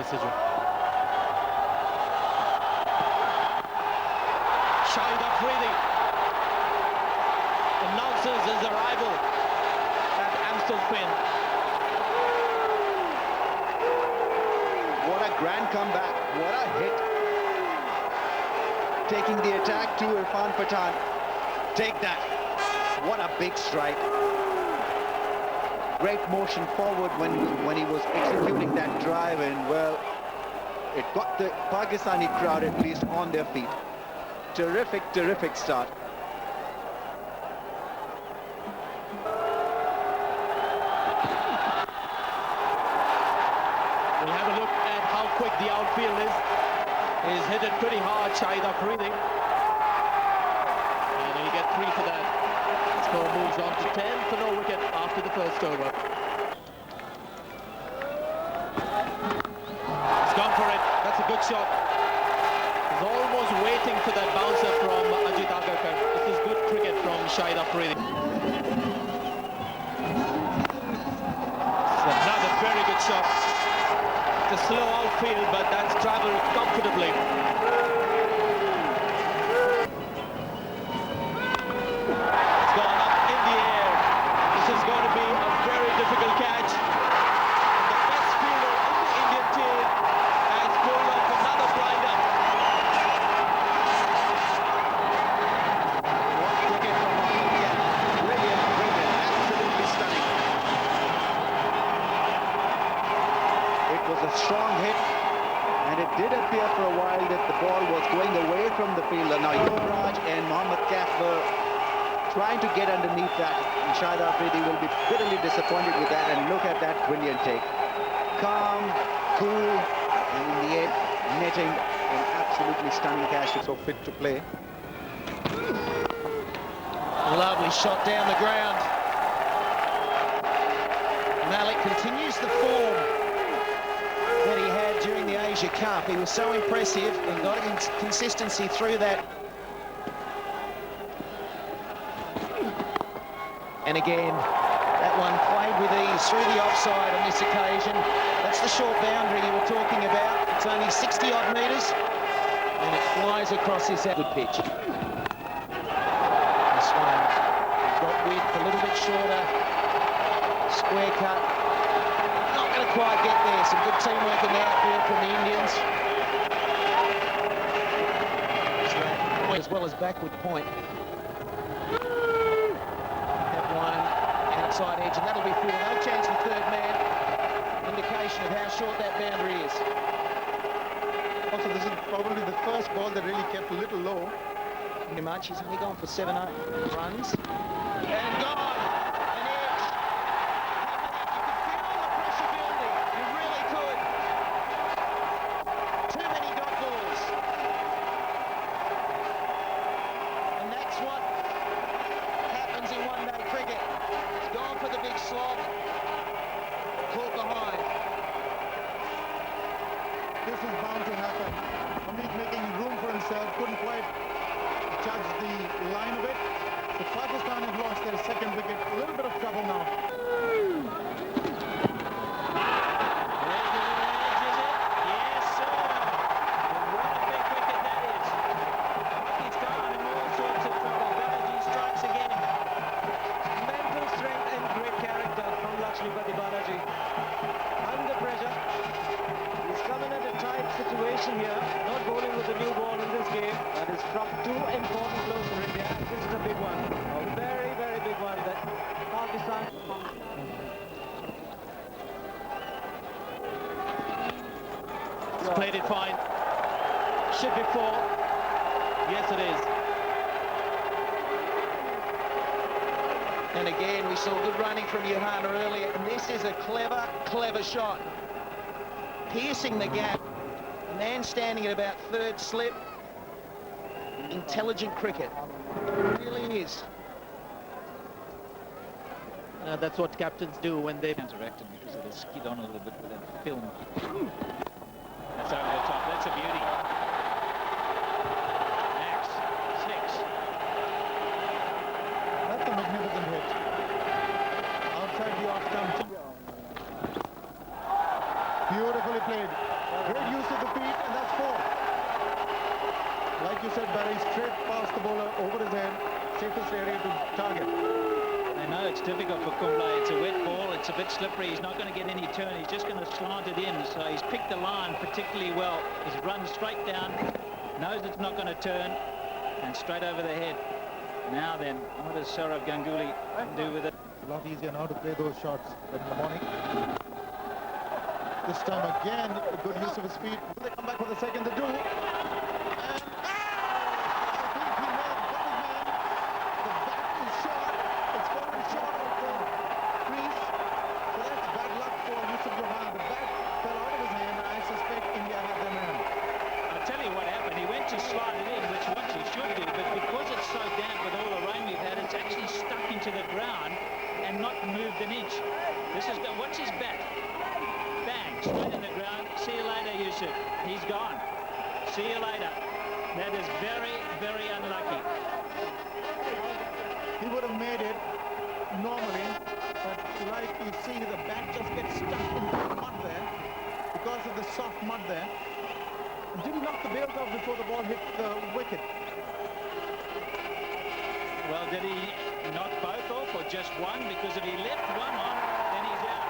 decision. Shahid Afridi announces his arrival at Amstelveen. What a grand comeback, what a hit. Taking the attack to Irfan Pathan. Take that. What a big strike. Great motion forward when he was executing that drive, and well, it got the Pakistani crowd at least on their feet. Terrific, terrific start. We'll have a look at how quick the outfield is. He's hit it pretty hard, Shahid Afridi. And he'll get 3 for that. Score moves on to 10 for no wicket after the first over. He's gone for it. That's a good shot. He's almost waiting for that bouncer from Ajit Agarkar. This is good cricket from Shahid Afridi. It's another very good shot. It's a slow outfield, but that's travelled comfortably. It's gone up in the air. This is going to be a very difficult catch. The best fielder in the Indian team has pulled off another blinder. What cricket from India. Brilliant, brilliant, absolutely stunning. It was a strong hit, and it did appear for a while that the ball was going away from the fielder. Now Yuvraj and Mohammad Kaf were trying to get underneath that, and Shahid Afridi will be bitterly disappointed with that. And look at that brilliant take. Calm, cool, and in the end, netting an absolutely stunning catch. So fit to play. Lovely shot down the ground. Malik continues the form that he had during the Asia Cup. He was so impressive and got consistency through that. And again, that one played with ease through the offside on this occasion. That's the short boundary you were talking about. It's only 60-odd metres, and it flies across this good pitch. This one got width a little bit shorter. Square cut. Not going to quite get there. Some good teamwork in the outfield from the Indians. As well as backward point. Outside edge, and that'll be full. No chance for third man. Indication of how short that boundary is. Also, this is probably the first ball that really kept a little low. Pretty much. He's only gone for 7 runs. And gone! An edge. You could feel the pressure building. You really could. Too many dot balls. And that's what happens in one-day cricket. Gone for the big slog. Caught behind. This is bound to happen. He's making room for himself. Couldn't quite judge the line of it. So Pakistan has lost their second wicket. A little bit of trouble now. Yes, sir. And what a big wicket that is. He's gone in all sorts of trouble. Banerjee strikes again. Mental strength and great character from Lakshmipati Banerjee. Under pressure. He's coming at a tight situation here. Not bowling with the new ball in this game. That is from 2 important blows for India. This is a big one. A very, very big one that Pakistan. He's played it fine. Should be 4. Yes, it is. And again, we saw good running from Johanna earlier. And this is a clever, clever shot. Piercing the gap. Man standing at about third slip. Intelligent cricket. It really is. That's what captains do when they counteracted because it'll skid on a little bit with that film. That's over the top. That's a beauty. Max, 6. That's a magnificent hit. Outside the off stump. Beautifully played. Like you said, Barry, straight past the bowler, over his head, safest area to target. I know it's difficult for Kumble. It's a wet ball. It's a bit slippery. He's not going to get any turn. He's just going to slant it in. So he's picked the line particularly well. He's run straight down, knows it's not going to turn, and straight over the head. Now then, what does Sourav Ganguly do with it? It's a lot easier now to play those shots than in the morning. This time again, a good use of his feet. Will they come back for the second? They do. And I think he may have got his man. The bat is short. It's fallen short of the crease. So that's bad luck for Yusuf Johan. The bat fell out of his hand. I suspect India had their man. I'll tell you what happened. He went to slide it in, which what he should do, but because it's so damp with all the rain we've had, it's actually stuck into the ground and not moved an inch. This is good. Watch his bat. Bang, straight in the ground. See you later, Yusuf. He's gone. See you later. That is very, very unlucky. He would have made it normally, but like you see, the bat just gets stuck in the mud there because of the soft mud there. Did he knock the bails off before the ball hit the wicket? Well, did he knock both off or just one? Because if he left one on, then he's out.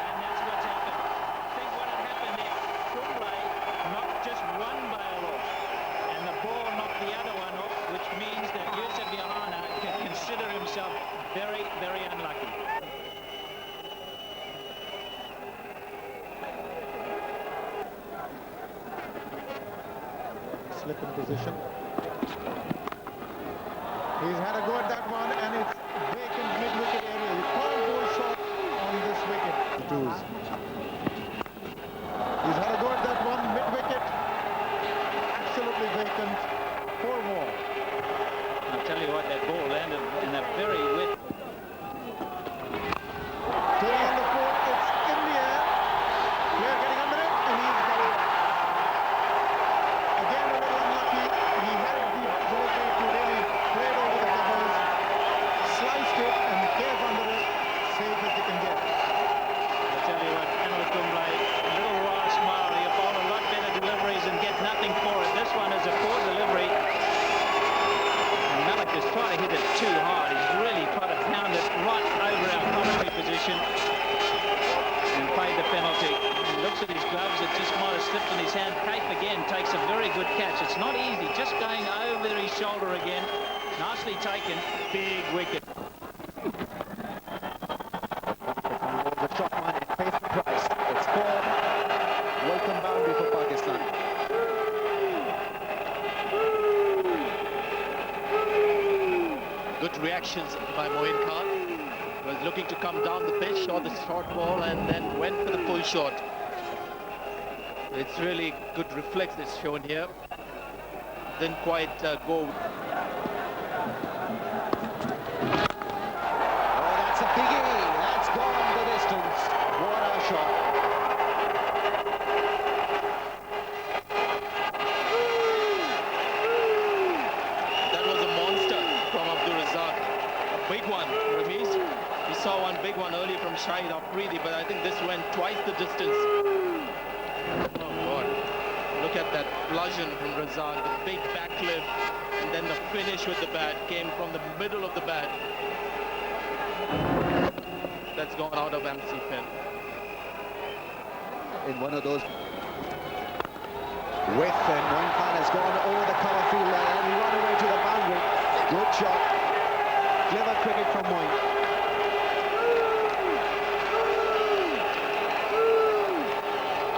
And that's what's happened. I think what had happened there, Kumble knocked just one bail off. And the ball knocked the other one off, which means that Yusuf Johan can consider himself very, very unlucky. Slip in position. He's had a go at that one, and it's vacant mid-wicket area. You can't go short on this wicket. He's had a go at that one, mid-wicket. Absolutely vacant. 4 more. I'll tell you what, that ball landed in a very wet. Turning on the foot, it's in the air. Player getting under it, and he's got it. Again, a little unlucky. He had the ability to really play it over the covers, sliced it, and gave under it, safe as they can get. I'll tell you what, Anil Kumble, a little wry smile. You bowl a lot better deliveries and get nothing for it. This one is a poor delivery. And Malik has tried to hit it too hard. He's really tried to pound it right over our commentary position and paid the penalty. He looks at his gloves, it just might have slipped in his hand. Cape again takes a very good catch. It's not easy, just going over his shoulder again. Nicely taken, big wicket. The shot one and pays the price. It's 4. Welcome boundary for Pakistan. Good reactions by Moin Khan. Was looking to come down the pitch, saw the short ball and then went for the full shot. It's really good reflex that's shown here. Didn't quite go. Oh, that's a biggie. That's gone the distance. What a shot. That was a monster from Razzaq. A big one, Ramiz. We saw one big one earlier from Shahid Afridi, but I think this went twice the distance. Oh God. Look at that bludgeon from Razzaq, the big back clip, and then the finish with the bat came from the middle of the bat. That's gone out of MC Finn. In one of those width, and Moin Khan has gone over the cover field and he run away to the boundary. Good shot. Clever cricket from Moin.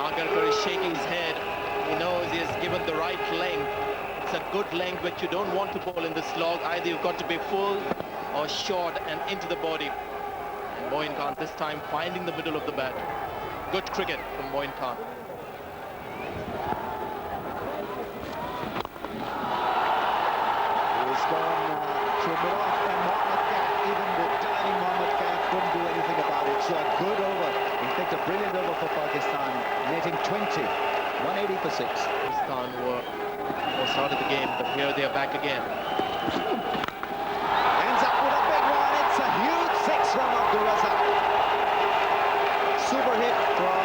Agarkar is shaking his head. He knows he has given the right length. It's a good length which you don't want to bowl in this slog. Either you've got to be full or short and into the body. And Moin Khan this time finding the middle of the bat. Good cricket from Moin Khan. He's gone to mid off, and Mohammad Kaf, even with diving Mohammad Kaf, couldn't do anything about it. So a good over, in fact a brilliant over for Pakistan, netting 20, 180 for 6. Pakistan were started the game, but here they are back again. Ends up with a big one. It's a huge 6 from Razzaq. Super hit from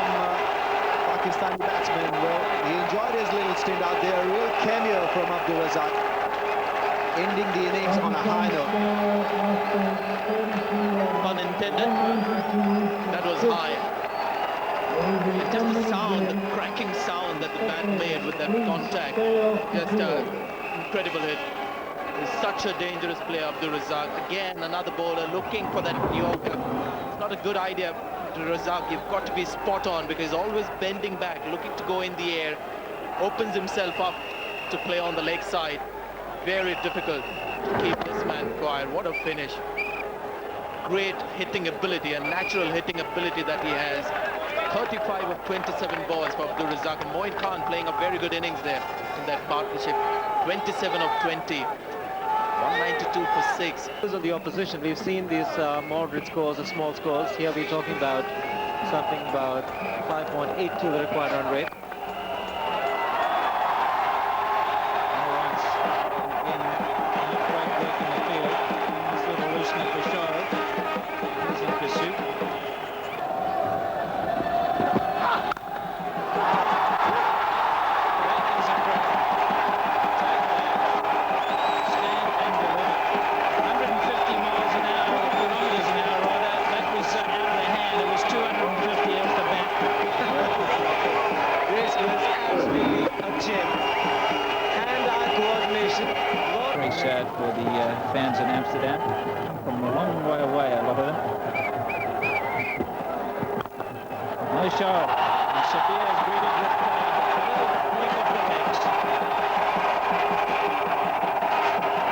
Pakistani batsman. Well, he enjoyed his little stint out there. A real cameo from Razzaq. Razzaq, ending the innings on a high note. Pun intended. That was high. And just the sound, the cracking sound that the bat made with that contact. Just an incredible hit. He's such a dangerous player, Abdul Razzaq. Again, another bowler looking for that Yorker. It's not a good idea to Razzaq. You've got to be spot on because he's always bending back, looking to go in the air. Opens himself up to play on the leg side. Very difficult to keep this man quiet. What a finish. Great hitting ability, a natural hitting ability that he has. 35 of 27 balls for Abdul Razzaq. And Moin Khan playing a very good innings there in that partnership. 27 of 20. 192 for 6. On the opposition, we've seen these moderate scores or small scores. Here we're talking about something about 5.8 to the required run rate. No runs in upright work in the field. This little loosening for Shah is in pursuit. Very sad for the fans in Amsterdam. From a long way away, a lot of them. No show. And Shabir is greeted with a little flick of the legs.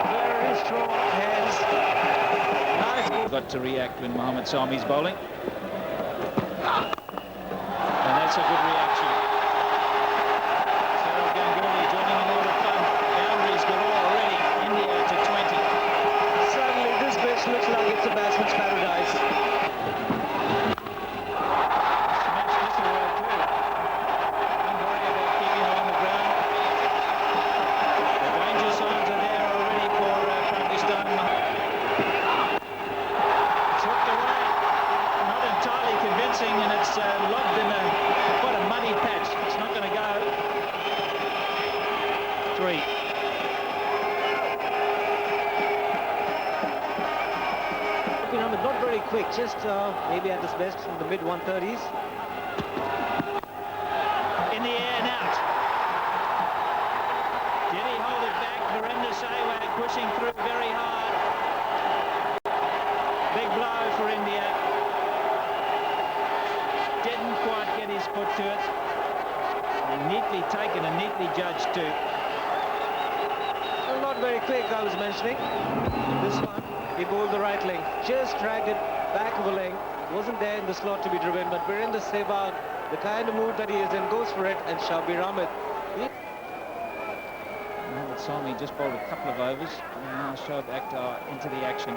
Very strong hands. Nice. Got to react when Mohammad Sami's bowling. And that's a good reaction. Looks like it's a batsman's paradise. Smashed this away too. Don't worry about keeping it on the ground. The danger signs are there already for Pakistan. It's hooked away. Not entirely convincing, and it's lobbed in quite a muddy patch. It's not going to go. 3. Not very quick, just maybe at his best in the mid-130s. In the air and out. Did he hold it back? Virender Sehwag pushing through very hard. Big blow for India. Didn't quite get his foot to it. And neatly taken and neatly judged too. Well, not very quick, I was mentioning. This one. He bowled the right leg, just dragged it back of a leg. Wasn't there in the slot to be driven, but Virender Sehwag, the kind of mood that he is in, goes for it, and Shabir Ahmed. Mohammad Sami just bowled a couple of overs, and now Shoaib Akhtar into the action.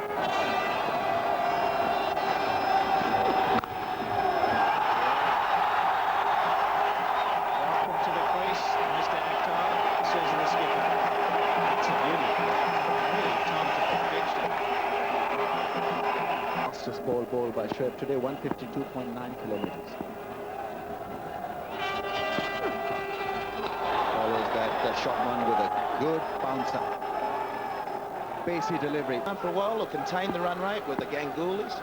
Welcome to the crease, Mr. Akhtar, says the skipper. That's a beauty. Really time to perfection. Fastest ball bowled by Shoaib today, 152.9 kilometers. Follows that shot one with a good bouncer. Pacey delivery. For a while, or contain the run rate with the Gangoolis.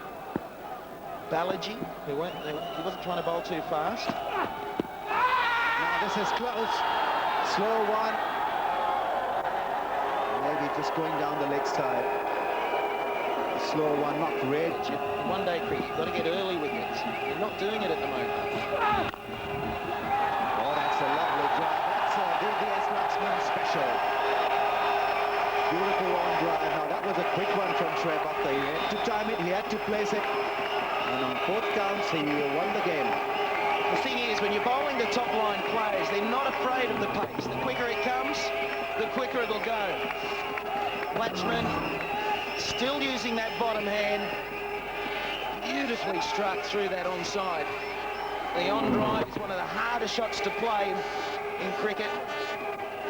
Balaji, he wasn't trying to bowl too fast. Now this is close. Slow one. Maybe just going down the leg side. Slow one, not great. One day cricket, you've got to get early wickets. You're not doing it at the moment. Oh, that's a lovely drive. That's a DBS Laxman special. Beautiful long drive. Now that was a quick one from Shoaib Akhtar. He had to time it, he had to place it. And on 4th counts, he won the game. The thing is, when you're bowling the top line players, they're not afraid of the pace. The quicker it comes, the quicker it'll go. Laxman still using that bottom hand. Beautifully struck through that onside. The on drive is one of the hardest shots to play in cricket.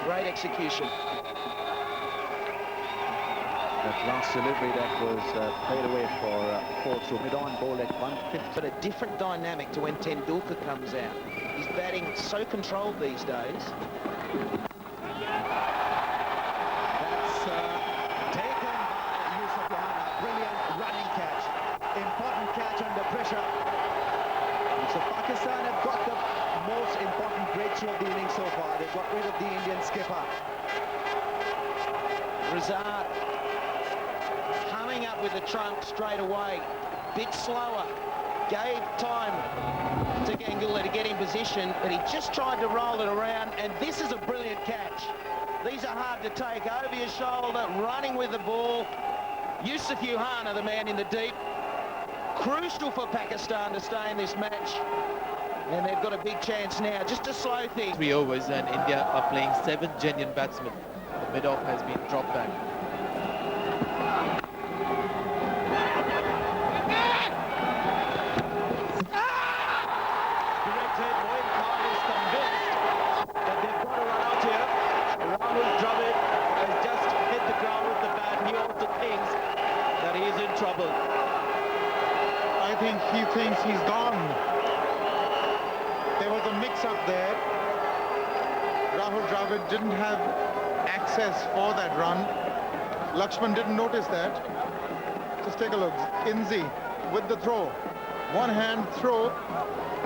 Great execution. That last delivery that was played away for 4th through mid-on ball at 150. But a different dynamic to when Tendulkar comes out. He's batting so controlled these days. Razzaq coming up with the trunk straight away. Bit slower. Gave time to Gangula to get in position, but he just tried to roll it around, and this is a brilliant catch. These are hard to take. Over your shoulder, running with the ball. Yusuf Yuhana, the man in the deep. Crucial for Pakistan to stay in this match. And they've got a big chance now. Just a slow thing. 3 overs and India are playing 7 genuine batsmen. The mid-off has been dropped back. Directed, Moin Khan is convinced that they've got to run out here. Rahul Dravid has just hit the ground with the bat. He also thinks that he is in trouble. I think he thinks he's gone. There was a mix-up there. Rahul Dravid didn't have access for that run. Lakshman didn't notice that. Just take a look. Inzi with the throw. One hand throw.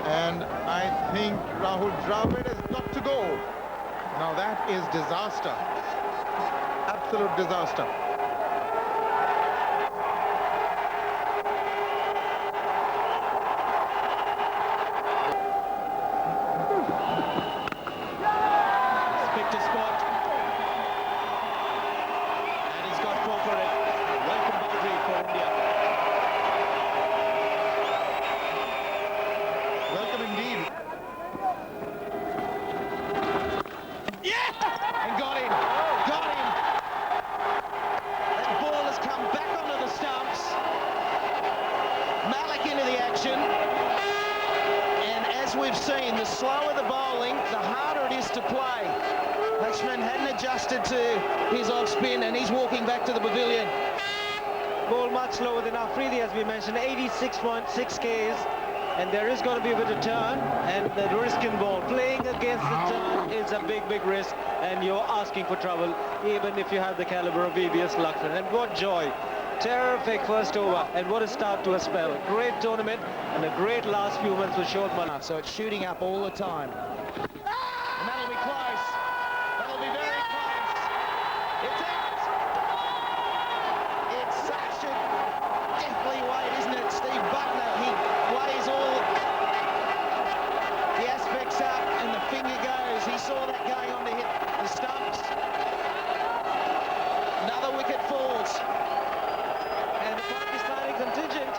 And I think Rahul Dravid has got to go. Now that is disaster. Absolute disaster. Picked a spot. And he's got 4 for it. Welcome boundary for India. Welcome indeed. And got him. Got him. That ball has come back onto the stumps. Malik into the action. And as we've seen, the slower the bowling, the harder it is to play. Lakshman hadn't adjusted to his off spin, and he's walking back to the pavilion. Ball much slower than Afridi, as we mentioned, 86.6 Ks. And there is going to be a bit of turn, and the risk in ball. Playing against the turn is a big, big risk, and you're asking for trouble, even if you have the caliber of VBS Lakshman. And what joy. Terrific first over, and what a start to a spell. Great tournament, and a great last few months with short money. So it's shooting up all the time. And that'll be close. That'll be very close. It's out. It's such a deathly weight, isn't it? Steve Butler, he weighs all the aspects up, and the finger goes. He saw that going on to hit the stumps. Another wicket falls. And the Pakistani contingent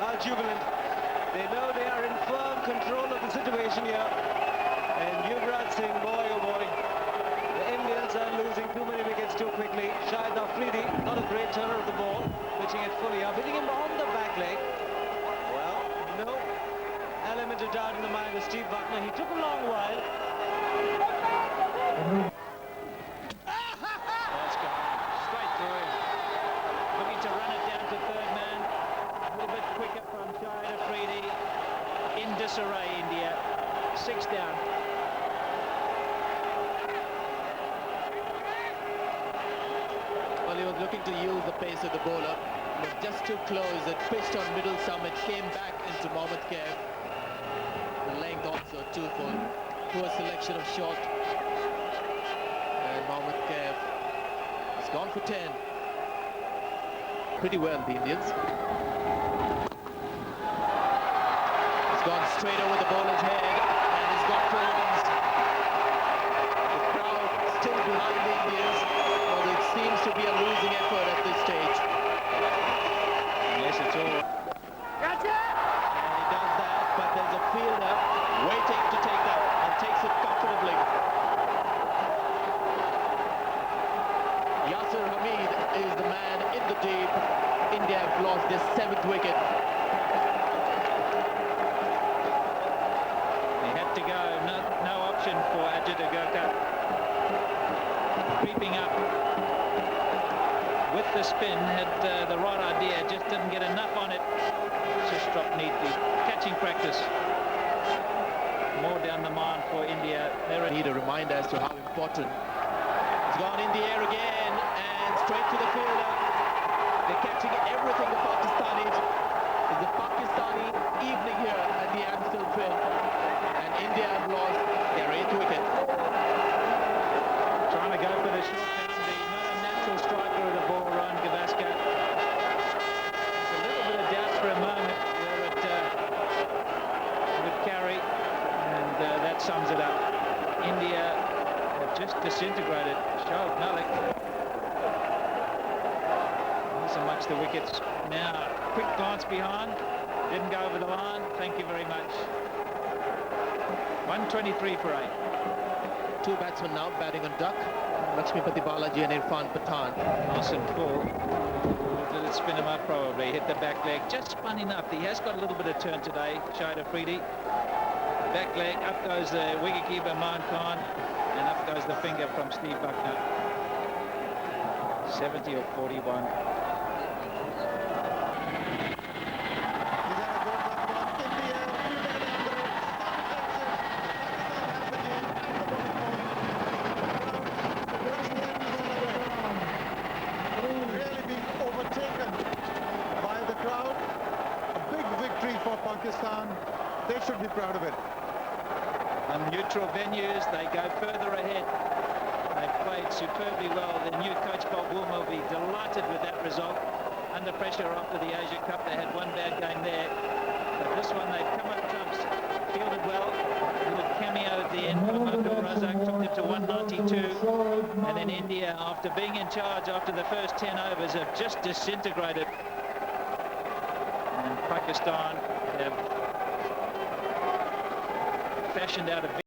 are jubilant. They know they are in firm control of the situation here. And Yuvraj Singh, boy oh boy, the Indians are losing too many wickets too quickly. Shahid Afridi, not a great turner of the ball, pitching it fully up, hitting him on the back leg. Well, no element of doubt in the mind of Steve Buckner. He took a long while. That's gone straight through him. Looking to run it down to third man. A little bit quicker from Shahid Afridi. In disarray, India. 6 down. Well, he was looking to use the pace of the bowler, but just too close. It pitched on middle summit, came back into Mohammad Kaif. The length also too full. Poor selection of shot. And Mohammad Kaif has gone for 10. Pretty well, the Indians. He's gone straight over the bowler's head, and he's got 4 runs. The crowd still behind the Indians, although it seems to be a losing effort at this stage. Yes, it's all. And he does that, but there's a fielder waiting to take that, and takes it comfortably. Yasir Hamid is the man in the deep. India have lost their 7th wicket. They had to go, no option for Ajit Agarkar. Creeping up with the spin, had the right idea, just didn't get enough on it. Just dropped neatly. Catching practice. More down the line for India. They Need a reminder as to how important. It's gone in the air again, and straight to the fielder. They're catching everything, the Pakistanis. It's a Pakistani evening here at the Amstel Pit, and India have lost their 8th wicket. Trying to go for the short boundary, not a natural strike disintegrated. Shoaib Malik. Not so much the wickets. Now, quick glance behind. Didn't go over the line. Thank you very much. 123 for 8. Two batsmen now batting on duck. Lakshmipati Balaji and Irfan Pathan. Nice and full. Did it spin him up? Probably. Hit the back leg. Just spun enough. He has got a little bit of turn today, Shahid Afridi. Back leg. Up goes the wicketkeeper, Mohan Khan. And up goes the finger from Steve Buckner. 70 or 41. For Pakistan, they should be proud of it. On neutral venues, they go further ahead. They've played superbly well. The new coach, Bob Woolmer, will be delighted with that result. Under pressure after the Asia Cup, they had one bad game there. But this one, they've come up trumps, fielded well. A little cameo at the end from Razzaq took it to 192. And then India, after being in charge after the first 10 overs, have just disintegrated. Pakistan have fashioned out a